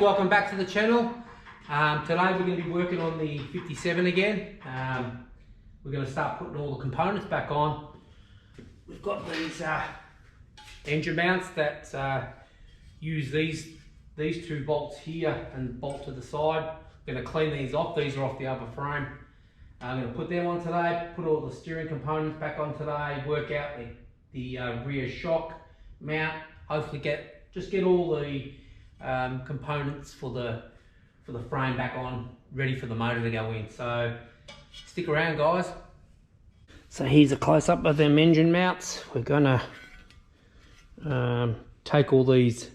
welcome back to the channel. Today we're going to be working on the 57 again. We're going to start putting all the components back on. We've got these engine mounts that use these two bolts here and bolt to the side. We're going to clean these off. These are off the other frame. I'm going to put them on today, put all the steering components back on today, work out the rear shock mount, hopefully get all the components for the frame back on, ready for the motor to go in. So stick around, guys. So here's a close-up of them engine mounts. We're gonna take all these,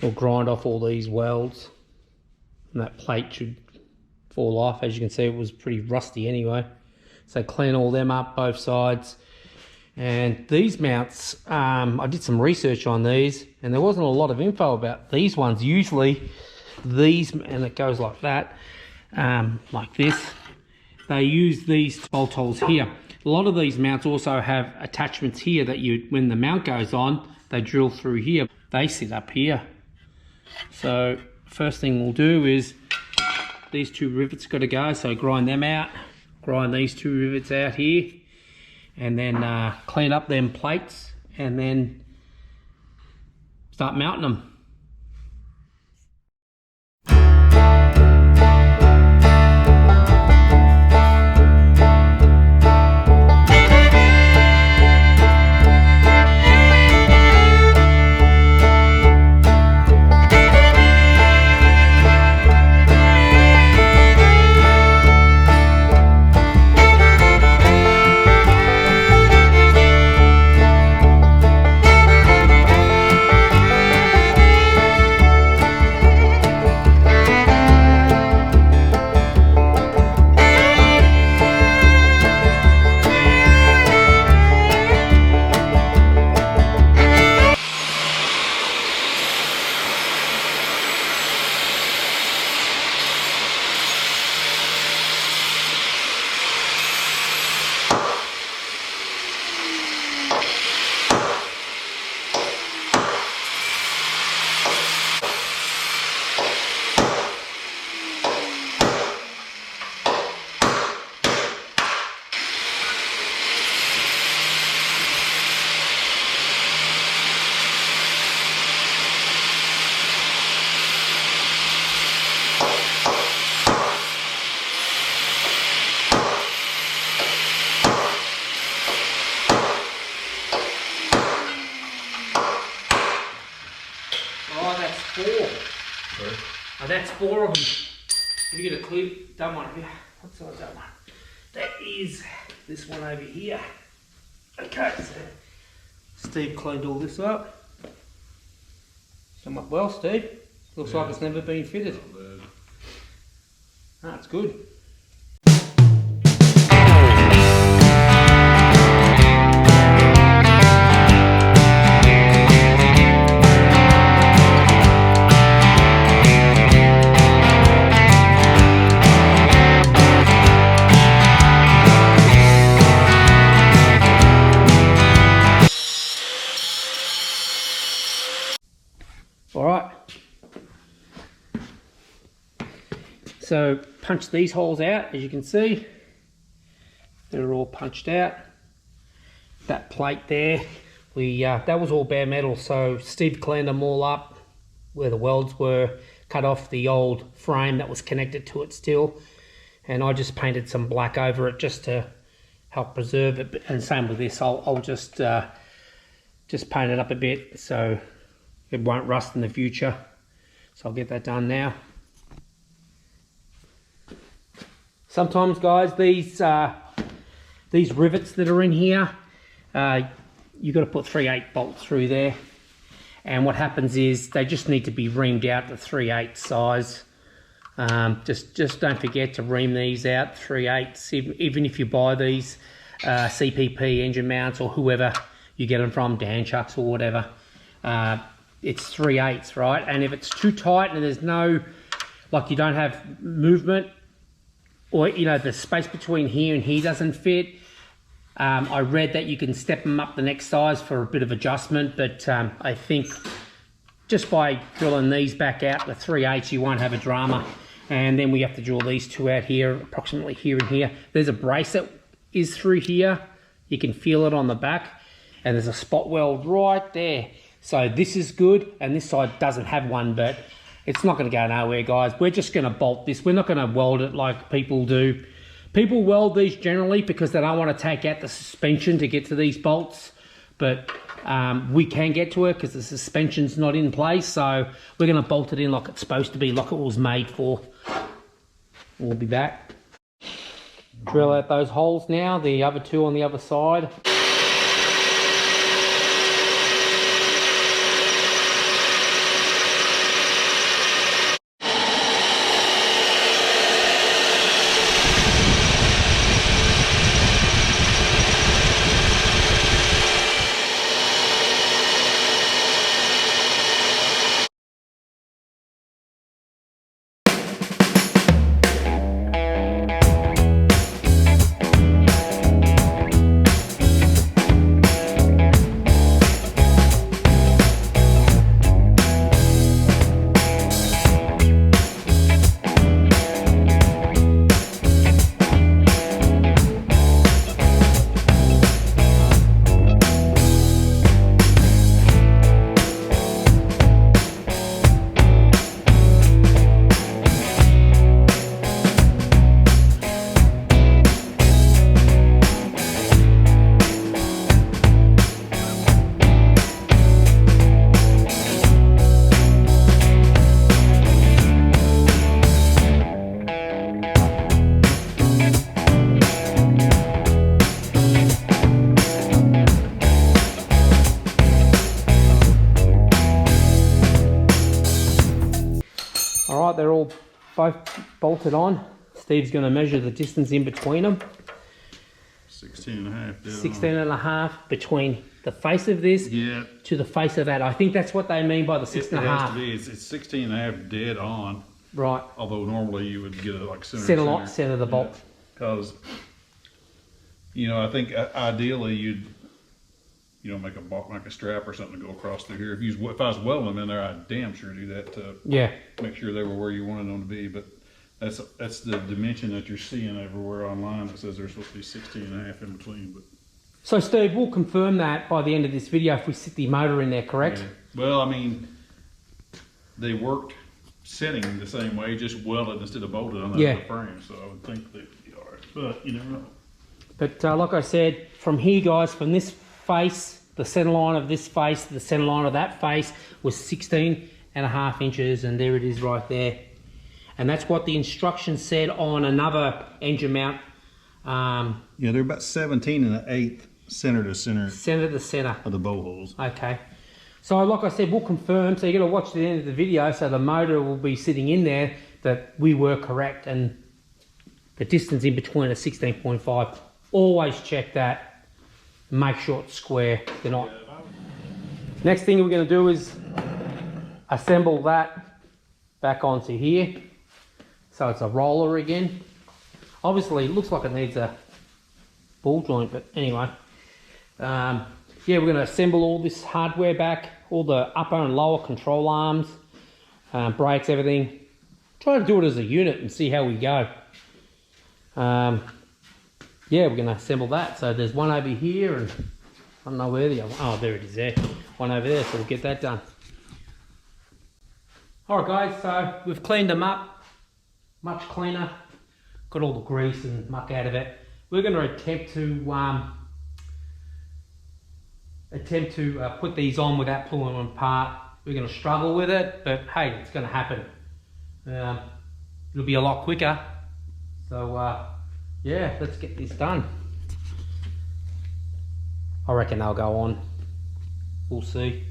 or grind off all these welds, and that plate should fall off. As you can see, it was pretty rusty anyway. So clean all them up, both sides. And these mounts, I did some research on these, and there wasn't a lot of info about these ones. Usually these, and it goes like that, like this, they use these bolt holes here. A lot of these mounts also have attachments here that when the mount goes on, they drill through here. They sit up here. So first thing we'll do is, these two rivets got to go, so grind them out, grind these two rivets out here, and then clean up them plates, and then start mounting them. Oh, that's four of them. If you get a clear, done one here. What size that one? That is this one over here. Okay, so Steve cleaned all this up. Come up well, Steve. Looks like it's never been fitted. That's good. Alright, so punch these holes out. As you can see, they're all punched out. That plate there, that was all bare metal, so Steve cleaned them all up where the welds were, cut off the old frame that was connected to it still, and I just painted some black over it just to help preserve it. And same with this, I'll just paint it up a bit so it won't rust in the future. So I'll get that done now. Sometimes, guys, these rivets that are in here, you've got to put 3/8 bolts through there. And what happens is they just need to be reamed out to 3/8 size. Just don't forget to ream these out 3/8. Even if you buy these CPP engine mounts, or whoever you get them from, Dan Chucks or whatever, it's 3/8, right? And if it's too tight and there's no, like, you don't have movement, or you know, the space between here and here doesn't fit, I read that you can step them up the next size for a bit of adjustment, but I think just by drilling these back out, the 3/8, you won't have a drama. And then we have to drill these two out here, approximately here and here. There's a brace that is through here. You can feel it on the back. And there's a spot weld right there. So this is good, and this side doesn't have one, but it's not going to go nowhere, guys. We're just going to bolt this. We're not going to weld it like people do. People weld these generally because they don't want to take out the suspension to get to these bolts. But we can get to it because the suspension's not in place. So we're going to bolt it in like it's supposed to be, like it was made for. We'll be back. Drill out those holes now, the other two on the other side. Alright, they're all both bolted on. Steve's going to measure the distance in between them. 16.5. 16.5 between the face of this to the face of that. I think that's what they mean by the 6.5. It has to be. It's 16.5 dead on. Right. Although normally you would get it like center the bolt. Because, you know, I think ideally you'd, you know, make a strap or something to go across through here. If I was welding them in there, I'd damn sure do that to make sure they were where you wanted them to be. But that's the dimension that you're seeing everywhere online that says they're supposed to be 16.5 in between. But so Steve, we'll confirm that by the end of this video if we sit the motor in there, correct? Yeah. Well, I mean, they worked setting the same way, just welded instead of bolted on the frame. So I would think they'd be all right, but you never know. But like I said, from here, guys, from this face, the center line of this face, the center line of that face was 16.5 inches, and there it is right there. And that's what the instructions said on another engine mount. Yeah, they're about 17 1/8 center to center. Center to center. Of the bow holes. Okay. So like I said, we'll confirm. So you're going to watch the end of the video, so the motor will be sitting in there, that we were correct, and the distance in between is 16.5. Always check that. Make sure it's square. They're not. Next thing we're going to do is assemble that back onto here. So it's a roller again. Obviously, it looks like it needs a ball joint, but anyway. Yeah, we're going to assemble all this hardware back, all the upper and lower control arms, brakes, everything. Try to do it as a unit and see how we go. Yeah, we're going to assemble that. So there's one over here, and I don't know where the other, oh, there it is there. One over there, so we'll get that done. Alright guys, so we've cleaned them up, much cleaner. Got all the grease and muck out of it. We're going to attempt to put these on without pulling them apart. We're going to struggle with it, but hey, it's going to happen. It'll be a lot quicker. So yeah, let's get this done. I reckon they'll go on. We'll see.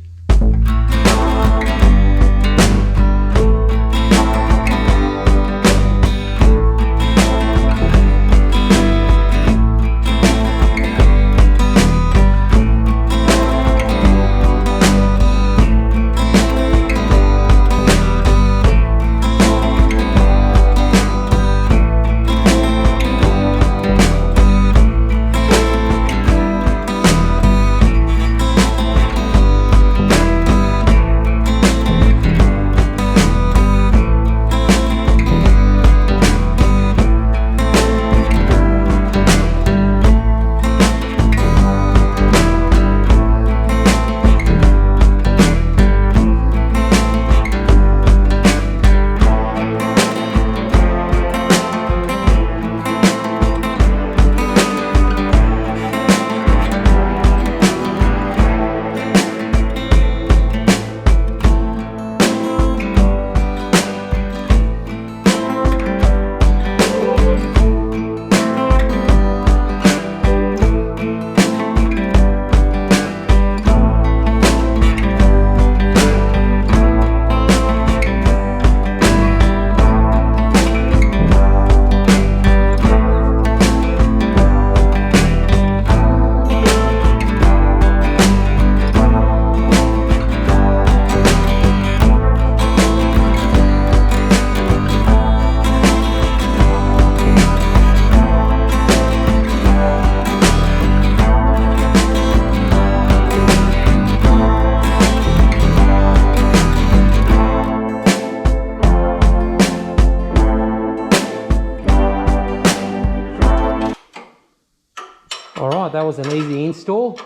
that was an easy install.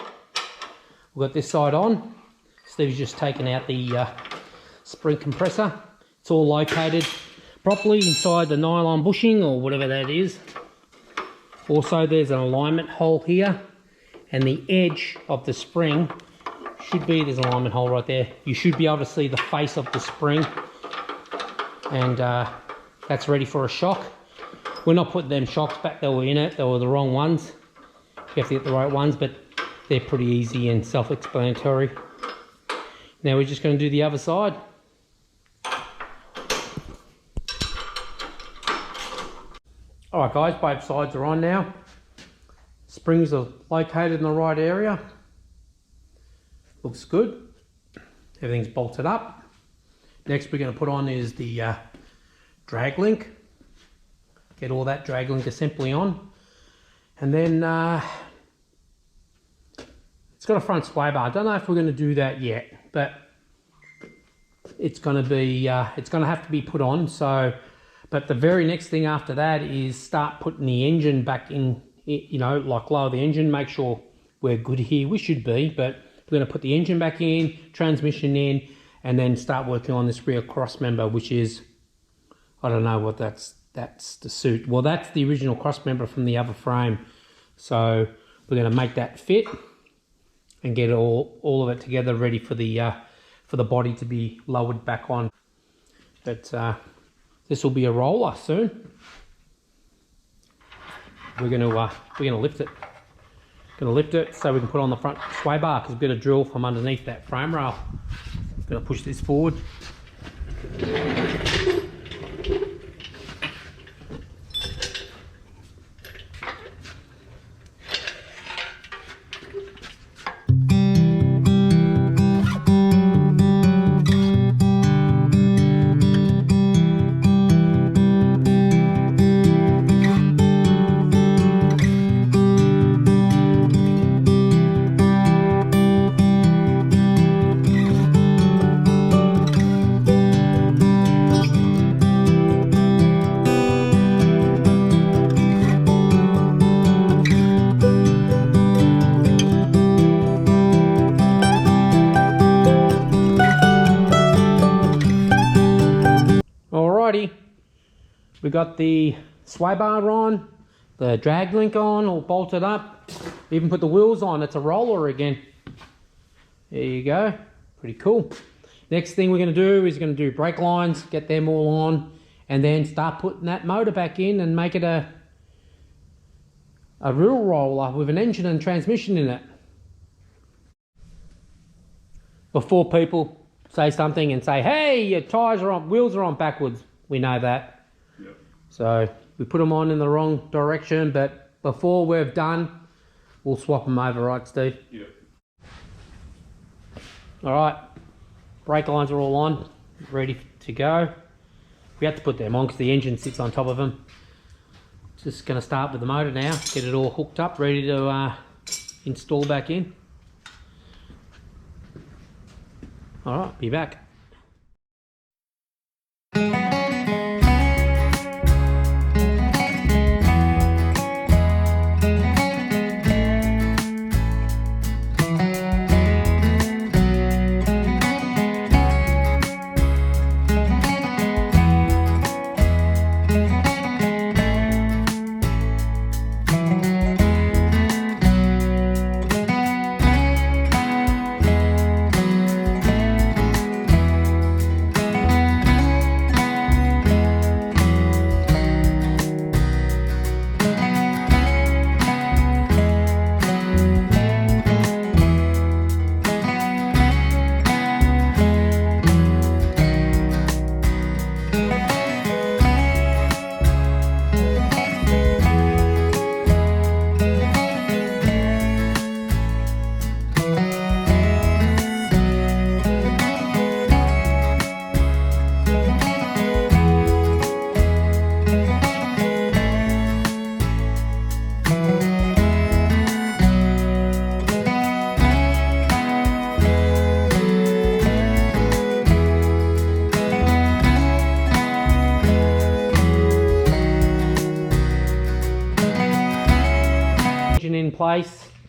We've got this side on. Steve's just taken out the spring compressor. It's all located properly inside the nylon bushing or whatever that is. Also, there's an alignment hole here, and the edge of the spring should be, there's an alignment hole right there. You should be able to see the face of the spring, and that's ready for a shock. We're not putting them shocks back that were in it, they were the wrong ones. You have to get the right ones, but they're pretty easy and self-explanatory. Now we're just going to do the other side. Alright guys, both sides are on now. Springs are located in the right area. Looks good. Everything's bolted up. Next we're going to put on is the drag link. Get all that drag link assembly on. And then it's got a front sway bar. I don't know if we're going to do that yet, but it's going to be it's going to have to be put on. So, but the very next thing after that is start putting the engine back in. You know, like lower the engine, make sure we're good here. We should be, but we're going to put the engine back in, transmission in, and then start working on this rear cross member, which is, I don't know what that's the suit. Well, that's the original cross member from the other frame. So we're going to make that fit and get all of it together, ready for the body to be lowered back on. But this will be a roller soon. We're gonna lift it. Gonna lift it so we can put on the front sway bar, because we've got to drill from underneath that frame rail. Gonna push this forward. We got the sway bar on, the drag link on, all bolted up. Even put the wheels on. It's a roller again. There you go. Pretty cool. Next thing we're going to do is going to do brake lines, get them all on, and then start putting that motor back in and make it a real roller with an engine and transmission in it. Before people say something and say, hey, your tyres are on, wheels are on backwards. We know that. Yep. So we put them on in the wrong direction, but before we've done, we'll swap them over, right, Steve? Yep. All right, brake lines are all on, ready to go. We have to put them on because the engine sits on top of them. Just going to start with the motor now, get it all hooked up, ready to install back in. All right, be back.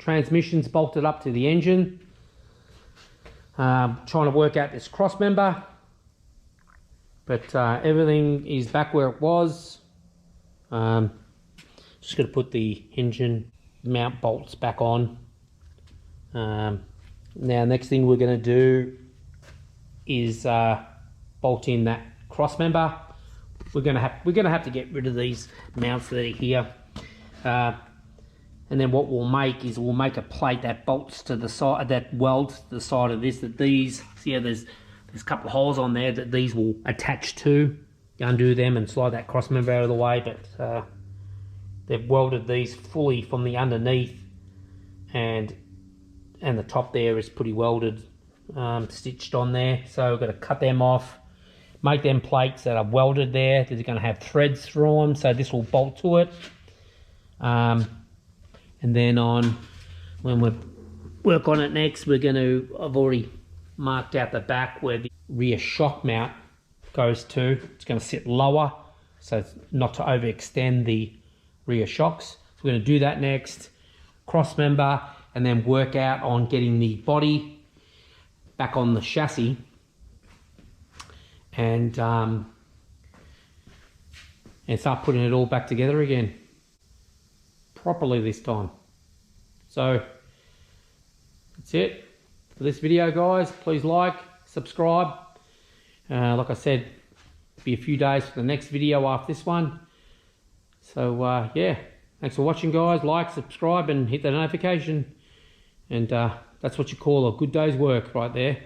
transmission's bolted up to the engine. Trying to work out this cross member, but everything is back where it was. Just going to put the engine mount bolts back on. Now next thing we're going to do is bolt in that cross member. We're going to have to get rid of these mounts that are here. And then what we'll make is we'll make a plate that bolts to the side, that welds to the side of this, that these, see how there's a couple of holes on there that these will attach to. Undo them and slide that cross member out of the way, but they've welded these fully from the underneath, and the top there is pretty welded, stitched on there. So we've got to cut them off, make them plates that are welded there. They're going to have threads through them, so this will bolt to it. And then when we work on it next, we're going to, I've already marked out the back where the rear shock mount goes to. It's going to sit lower, so it's not to overextend the rear shocks. So we're going to do that next, cross member, and then work out on getting the body back on the chassis, and start putting it all back together again properly this time. So that's it for this video, guys. Please like, subscribe. Like I said, be a few days for the next video after this one. So yeah, thanks for watching, guys. Like, subscribe, and hit the notification, and that's what you call a good day's work right there.